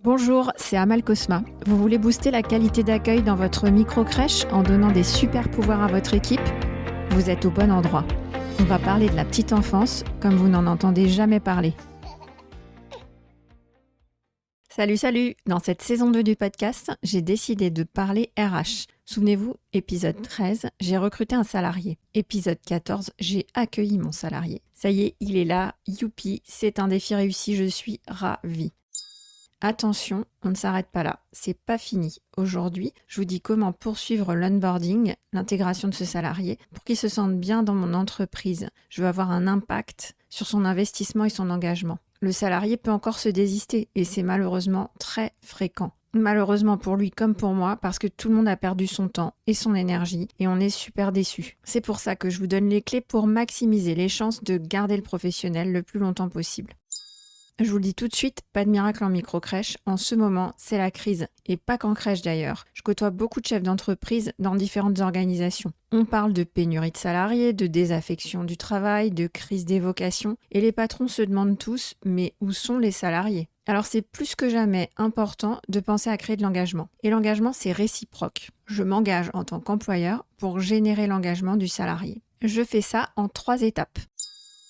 Bonjour, c'est Amal Cosma. Vous voulez booster la qualité d'accueil dans votre micro-crèche en donnant des super pouvoirs à votre équipe? Vous êtes au bon endroit. On va parler de la petite enfance comme vous n'en entendez jamais parler. Salut! Dans cette saison 2 du podcast, j'ai décidé de parler RH. Souvenez-vous, épisode 13, j'ai recruté un salarié. Épisode 14, j'ai accueilli mon salarié. Ça y est, il est là, youpi, c'est un défi réussi, je suis ravie. Attention, on ne s'arrête pas là, c'est pas fini. Aujourd'hui, je vous dis comment poursuivre l'onboarding, l'intégration de ce salarié, pour qu'il se sente bien dans mon entreprise. Je veux avoir un impact sur son investissement et son engagement. Le salarié peut encore se désister et c'est malheureusement très fréquent. Malheureusement pour lui comme pour moi, parce que tout le monde a perdu son temps et son énergie et on est super déçus. C'est pour ça que je vous donne les clés pour maximiser les chances de garder le professionnel le plus longtemps possible. Je vous le dis tout de suite, pas de miracle en micro-crèche. En ce moment, c'est la crise. Et pas qu'en crèche d'ailleurs. Je côtoie beaucoup de chefs d'entreprise dans différentes organisations. On parle de pénurie de salariés, de désaffection du travail, de crise des vocations. Et les patrons se demandent tous, mais où sont les salariés ? Alors c'est plus que jamais important de penser à créer de l'engagement. Et l'engagement, c'est réciproque. Je m'engage en tant qu'employeur pour générer l'engagement du salarié. Je fais ça en 3 étapes.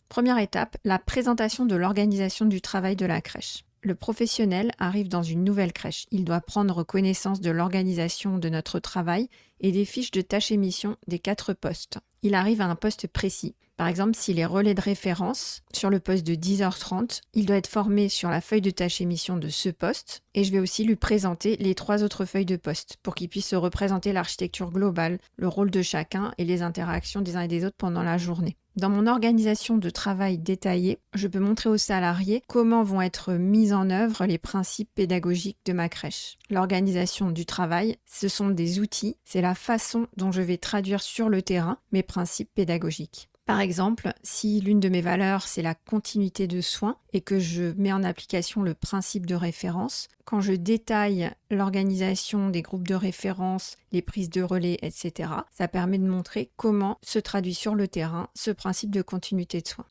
Première étape, la présentation de l'organisation du travail de la crèche. Le professionnel arrive dans une nouvelle crèche. Il doit prendre connaissance de l'organisation de notre travail et des fiches de tâches et missions des 4 postes. Il arrive à un poste précis. Par exemple, s'il est relais de référence sur le poste de 10h30, il doit être formé sur la feuille de tâches et missions de ce poste et je vais aussi lui présenter les 3 autres feuilles de poste pour qu'il puisse se représenter l'architecture globale, le rôle de chacun et les interactions des uns et des autres pendant la journée. Dans mon organisation de travail détaillée, je peux montrer aux salariés comment vont être mis en œuvre les principes pédagogiques de ma crèche. L'organisation du travail, ce sont des outils, c'est la façon dont je vais traduire sur le terrain mes principes pédagogiques. Par exemple, si l'une de mes valeurs, c'est la continuité de soins et que je mets en application le principe de référence, quand je détaille l'organisation des groupes de référence, les prises de relais, etc., ça permet de montrer comment se traduit sur le terrain ce principe de continuité de soins.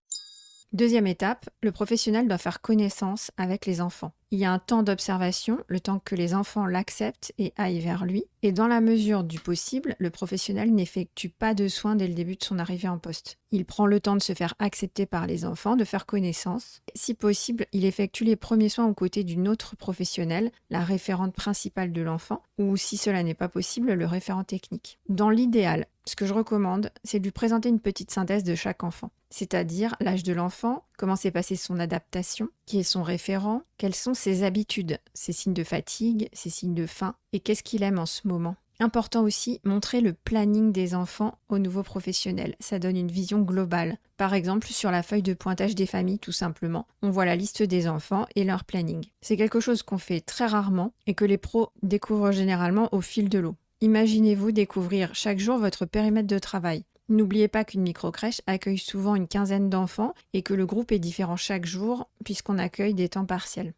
Deuxième étape, le professionnel doit faire connaissance avec les enfants. Il y a un temps d'observation, le temps que les enfants l'acceptent et aillent vers lui. Et dans la mesure du possible, le professionnel n'effectue pas de soins dès le début de son arrivée en poste. Il prend le temps de se faire accepter par les enfants, de faire connaissance. Si possible, il effectue les premiers soins aux côtés d'une autre professionnelle, la référente principale de l'enfant, ou si cela n'est pas possible, le référent technique. Dans l'idéal, ce que je recommande, c'est de lui présenter une petite synthèse de chaque enfant. C'est-à-dire l'âge de l'enfant, comment s'est passée son adaptation, qui est son référent, quelles sont ses habitudes, ses signes de fatigue, ses signes de faim, et qu'est-ce qu'il aime en ce moment. Important aussi, montrer le planning des enfants aux nouveaux professionnels. Ça donne une vision globale. Par exemple, sur la feuille de pointage des familles, tout simplement, on voit la liste des enfants et leur planning. C'est quelque chose qu'on fait très rarement et que les pros découvrent généralement au fil de l'eau. Imaginez-vous découvrir chaque jour votre périmètre de travail. N'oubliez pas qu'une micro-crèche accueille souvent une quinzaine d'enfants et que le groupe est différent chaque jour puisqu'on accueille des temps partiels.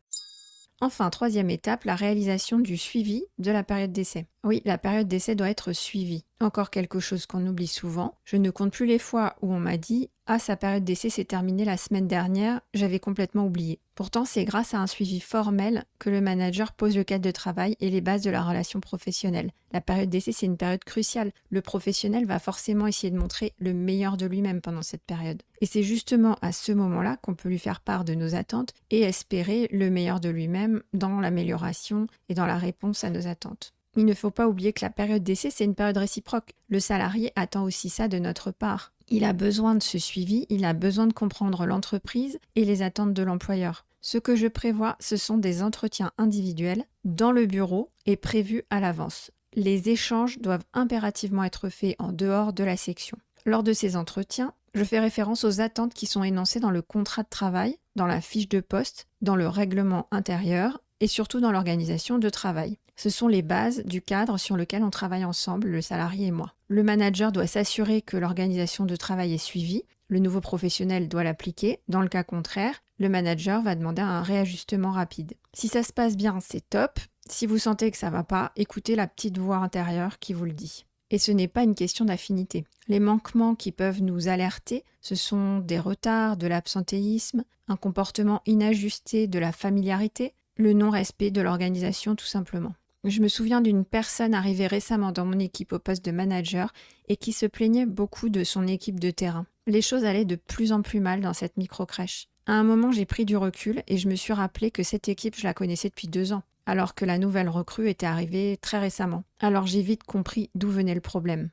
Enfin, troisième étape, la réalisation du suivi de la période d'essai. Oui, la période d'essai doit être suivie. Encore quelque chose qu'on oublie souvent. Je ne compte plus les fois où on m'a dit « Ah, sa période d'essai s'est terminée la semaine dernière, j'avais complètement oublié ». Pourtant, c'est grâce à un suivi formel que le manager pose le cadre de travail et les bases de la relation professionnelle. La période d'essai, c'est une période cruciale. Le professionnel va forcément essayer de montrer le meilleur de lui-même pendant cette période. Et c'est justement à ce moment-là qu'on peut lui faire part de nos attentes et espérer le meilleur de lui-même dans l'amélioration et dans la réponse à nos attentes. Il ne faut pas oublier que la période d'essai, c'est une période réciproque. Le salarié attend aussi ça de notre part. Il a besoin de ce suivi, il a besoin de comprendre l'entreprise et les attentes de l'employeur. Ce que je prévois, ce sont des entretiens individuels dans le bureau et prévus à l'avance. Les échanges doivent impérativement être faits en dehors de la section. Lors de ces entretiens, je fais référence aux attentes qui sont énoncées dans le contrat de travail, dans la fiche de poste, dans le règlement intérieur et surtout dans l'organisation de travail. Ce sont les bases du cadre sur lequel on travaille ensemble, le salarié et moi. Le manager doit s'assurer que l'organisation de travail est suivie. Le nouveau professionnel doit l'appliquer. Dans le cas contraire, le manager va demander un réajustement rapide. Si ça se passe bien, c'est top. Si vous sentez que ça ne va pas, écoutez la petite voix intérieure qui vous le dit. Et ce n'est pas une question d'affinité. Les manquements qui peuvent nous alerter, ce sont des retards, de l'absentéisme, un comportement inajusté, de la familiarité, le non-respect de l'organisation tout simplement. Je me souviens d'une personne arrivée récemment dans mon équipe au poste de manager et qui se plaignait beaucoup de son équipe de terrain. Les choses allaient de plus en plus mal dans cette microcrèche. À un moment, j'ai pris du recul et je me suis rappelé que cette équipe, je la connaissais depuis 2 ans, alors que la nouvelle recrue était arrivée très récemment. Alors j'ai vite compris d'où venait le problème.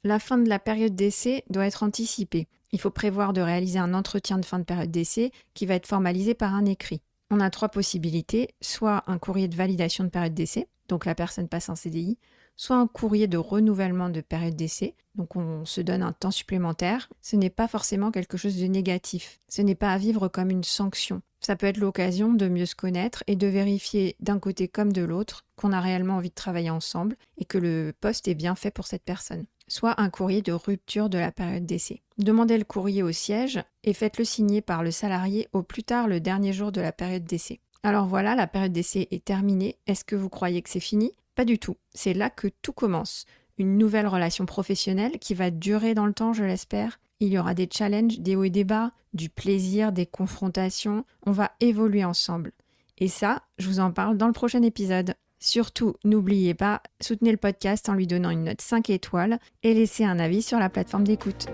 La fin de la période d'essai doit être anticipée. Il faut prévoir de réaliser un entretien de fin de période d'essai qui va être formalisé par un écrit. On a 3 possibilités, soit un courrier de validation de période d'essai, donc la personne passe en CDI, soit un courrier de renouvellement de période d'essai, donc on se donne un temps supplémentaire. Ce n'est pas forcément quelque chose de négatif, ce n'est pas à vivre comme une sanction. Ça peut être l'occasion de mieux se connaître et de vérifier d'un côté comme de l'autre qu'on a réellement envie de travailler ensemble et que le poste est bien fait pour cette personne. Soit un courrier de rupture de la période d'essai. Demandez le courrier au siège et faites-le signer par le salarié au plus tard le dernier jour de la période d'essai. Alors voilà, la période d'essai est terminée. Est-ce que vous croyez que c'est fini ? Pas du tout. C'est là que tout commence. Une nouvelle relation professionnelle qui va durer dans le temps, je l'espère. Il y aura des challenges, des hauts et des bas, du plaisir, des confrontations. On va évoluer ensemble. Et ça, je vous en parle dans le prochain épisode. Surtout, n'oubliez pas, soutenez le podcast en lui donnant une note 5 étoiles et laissez un avis sur la plateforme d'écoute.